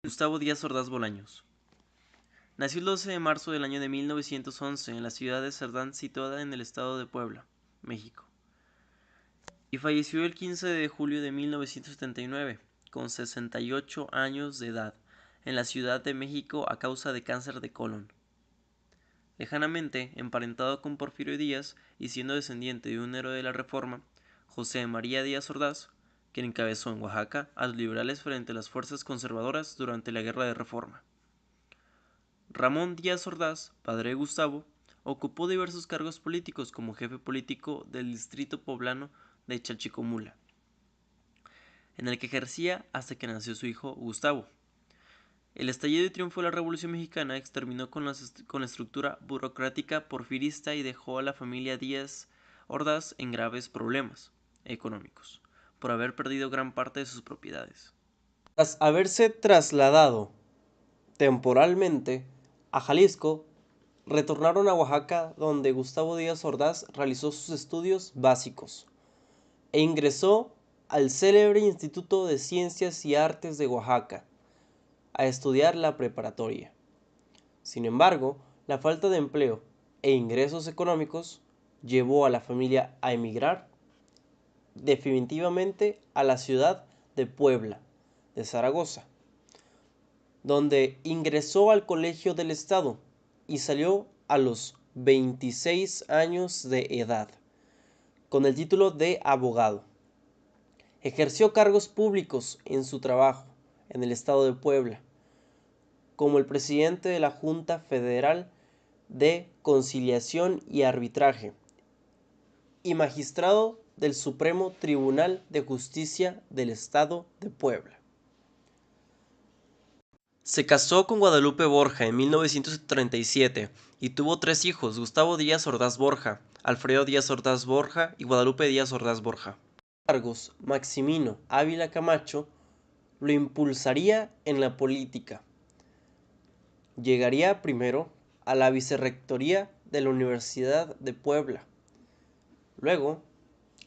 Gustavo Díaz Ordaz Bolaños. Nació el 12 de marzo del año de 1911 en la ciudad de Cerdán, situada en el estado de Puebla, México, y falleció el 15 de julio de 1979, con 68 años de edad, en la Ciudad de México a causa de cáncer de colon. Lejanamente emparentado con Porfirio Díaz y siendo descendiente de un héroe de la Reforma, José María Díaz Ordaz, quien encabezó en Oaxaca a los liberales frente a las fuerzas conservadoras durante la Guerra de Reforma. Ramón Díaz Ordaz, padre de Gustavo, ocupó diversos cargos políticos como jefe político del distrito poblano de Chalchicomula, en el que ejercía hasta que nació su hijo Gustavo. El estallido y triunfo de la Revolución Mexicana exterminó con la estructura burocrática porfirista y dejó a la familia Díaz Ordaz en graves problemas económicos, por haber perdido gran parte de sus propiedades. Tras haberse trasladado temporalmente a Jalisco, retornaron a Oaxaca, donde Gustavo Díaz Ordaz realizó sus estudios básicos e ingresó al célebre Instituto de Ciencias y Artes de Oaxaca a estudiar la preparatoria. Sin embargo, la falta de empleo e ingresos económicos llevó a la familia a emigrar definitivamente a la ciudad de Puebla, de Zaragoza, donde ingresó al Colegio del Estado y salió a los 26 años de edad, con el título de abogado. Ejerció cargos públicos en su trabajo en el estado de Puebla, como el presidente de la Junta Federal de Conciliación y Arbitraje y magistrado del Supremo Tribunal de Justicia del Estado de Puebla. Se casó con Guadalupe Borja en 1937 y tuvo 3 hijos: Gustavo Díaz Ordaz Borja, Alfredo Díaz Ordaz Borja y Guadalupe Díaz Ordaz Borja. Cargos, Maximino Ávila Camacho lo impulsaría en la política. Llegaría primero a la vicerrectoría de la Universidad de Puebla, luego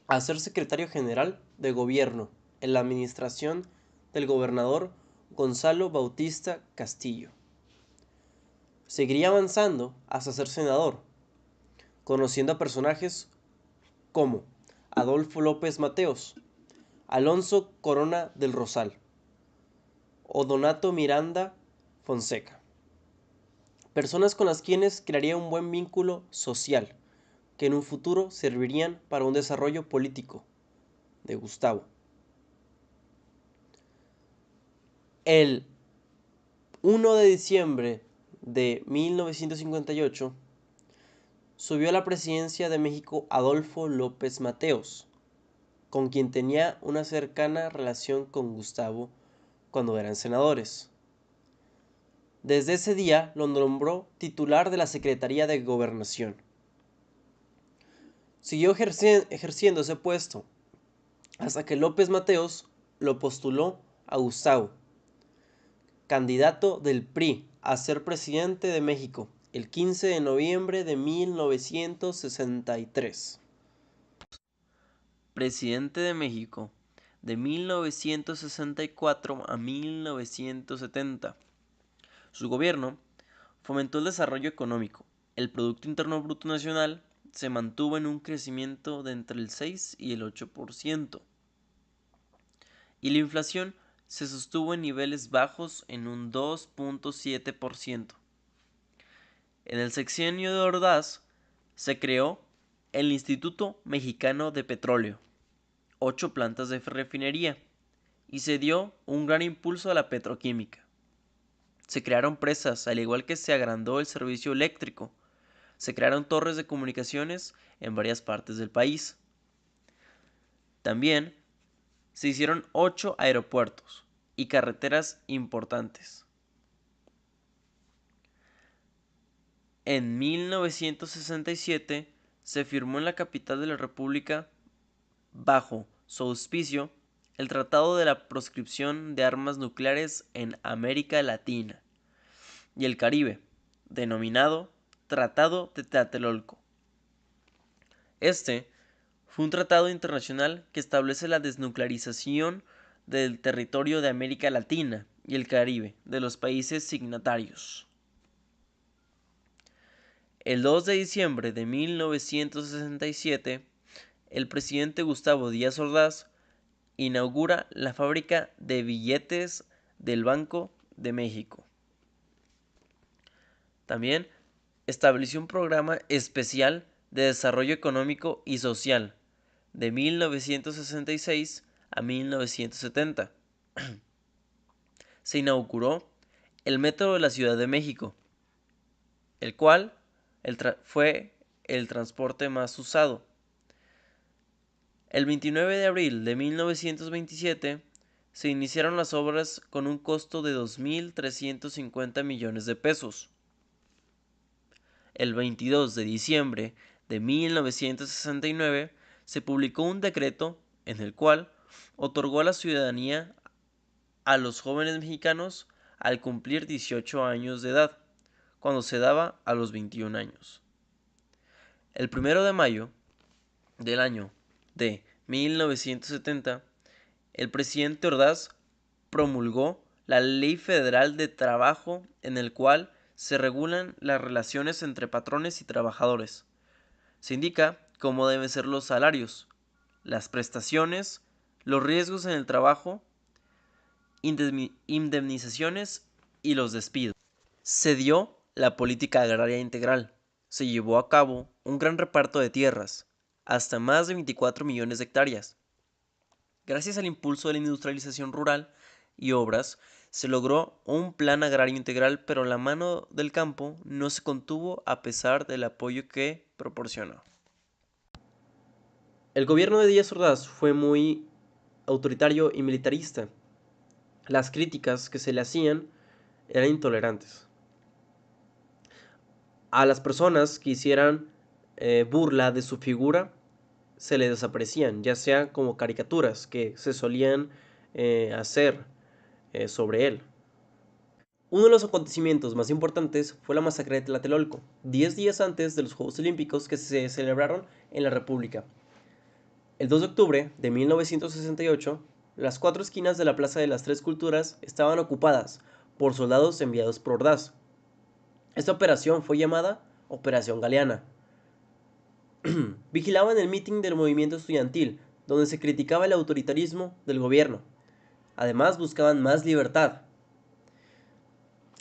a ser secretario general de gobierno en la administración del gobernador Gonzalo Bautista Castillo. Seguiría avanzando hasta ser senador, conociendo a personajes como Adolfo López Mateos, Alonso Corona del Rosal o Donato Miranda Fonseca. Personas con las quienes crearía un buen vínculo social, que en un futuro servirían para un desarrollo político de Gustavo. El 1 de diciembre de 1958 subió a la presidencia de México Adolfo López Mateos, con quien tenía una cercana relación con Gustavo cuando eran senadores. Desde ese día lo nombró titular de la Secretaría de Gobernación. Siguió ejerciendo ese puesto hasta que López Mateos lo postuló a Gustavo, candidato del PRI a ser presidente de México el 15 de noviembre de 1963. Presidente de México de 1964 a 1970. Su gobierno fomentó el desarrollo económico. El Producto Interno Bruto Nacional se mantuvo en un crecimiento de entre el 6 y el 8%, y la inflación se sostuvo en niveles bajos en un 2.7%. En el sexenio de Ordaz se creó el Instituto Mexicano de Petróleo, 8 plantas de refinería, y se dio un gran impulso a la petroquímica. Se crearon presas, al igual que se agrandó el servicio eléctrico. Se crearon torres de comunicaciones en varias partes del país. También se hicieron 8 aeropuertos y carreteras importantes. En 1967 se firmó en la capital de la República, bajo su auspicio, el Tratado de la Proscripción de Armas Nucleares en América Latina y el Caribe, denominado Tratado de Tlatelolco. Este fue un tratado internacional que establece la desnuclearización del territorio de América Latina y el Caribe de los países signatarios. El 2 de diciembre de 1967, el presidente Gustavo Díaz Ordaz inaugura la fábrica de billetes del Banco de México. También estableció un programa especial de desarrollo económico y social de 1966 a 1970. Se inauguró el Metro de la Ciudad de México, el cual fue el transporte más usado. El 29 de abril de 1927 se iniciaron las obras con un costo de 2.350 millones de pesos. El 22 de diciembre de 1969 se publicó un decreto en el cual otorgó la ciudadanía a los jóvenes mexicanos al cumplir 18 años de edad, cuando se daba a los 21 años. El 1 de mayo del año de 1970, el presidente Ordaz promulgó la Ley Federal de Trabajo, en el cual se regulan las relaciones entre patrones y trabajadores. Se indica cómo deben ser los salarios, las prestaciones, los riesgos en el trabajo, indemnizaciones y los despidos. Se dio la política agraria integral. Se llevó a cabo un gran reparto de tierras, hasta más de 24 millones de hectáreas. Gracias al impulso de la industrialización rural y obras, se logró un plan agrario integral, pero la mano del campo no se contuvo a pesar del apoyo que proporcionó. El gobierno de Díaz Ordaz fue muy autoritario y militarista. Las críticas que se le hacían eran intolerantes. A las personas que hicieran burla de su figura se le desaparecían, ya sea como caricaturas que se solían hacer sobre él. Uno de los acontecimientos más importantes fue la masacre de Tlatelolco, 10 días antes de los Juegos Olímpicos que se celebraron en la República. El 2 de octubre de 1968, las 4 esquinas de la Plaza de las Tres Culturas estaban ocupadas por soldados enviados por Ordaz. Esta operación fue llamada Operación Galeana. Vigilaban el mitin del movimiento estudiantil, donde se criticaba el autoritarismo del gobierno. Además, buscaban más libertad.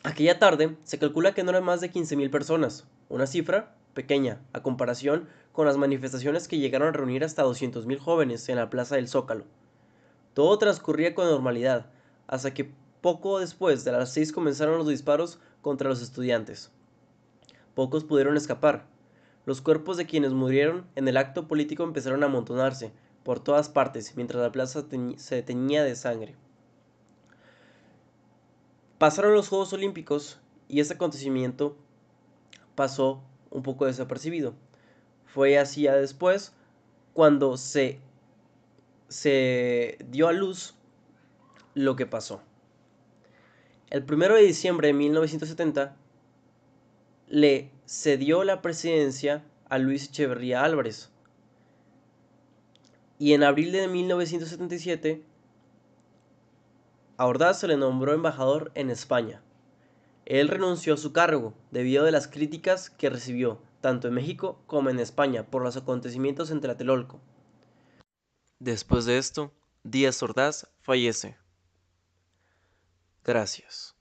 Aquella tarde se calcula que no eran más de 15.000 personas, una cifra pequeña a comparación con las manifestaciones que llegaron a reunir hasta 200.000 jóvenes en la Plaza del Zócalo. Todo transcurría con normalidad, hasta que poco después de las 6 comenzaron los disparos contra los estudiantes. Pocos pudieron escapar. Los cuerpos de quienes murieron en el acto político empezaron a amontonarse por todas partes mientras la plaza se teñía de sangre. Pasaron los Juegos Olímpicos y este acontecimiento pasó un poco desapercibido. Fue así ya después cuando se dio a luz lo que pasó. El 1 de diciembre de 1970 le cedió la presidencia a Luis Echeverría Álvarez. Y en abril de 1977 a Ordaz se le nombró embajador en España. Él renunció a su cargo debido a las críticas que recibió tanto en México como en España por los acontecimientos en Tlatelolco. Después de esto, Díaz Ordaz fallece. Gracias.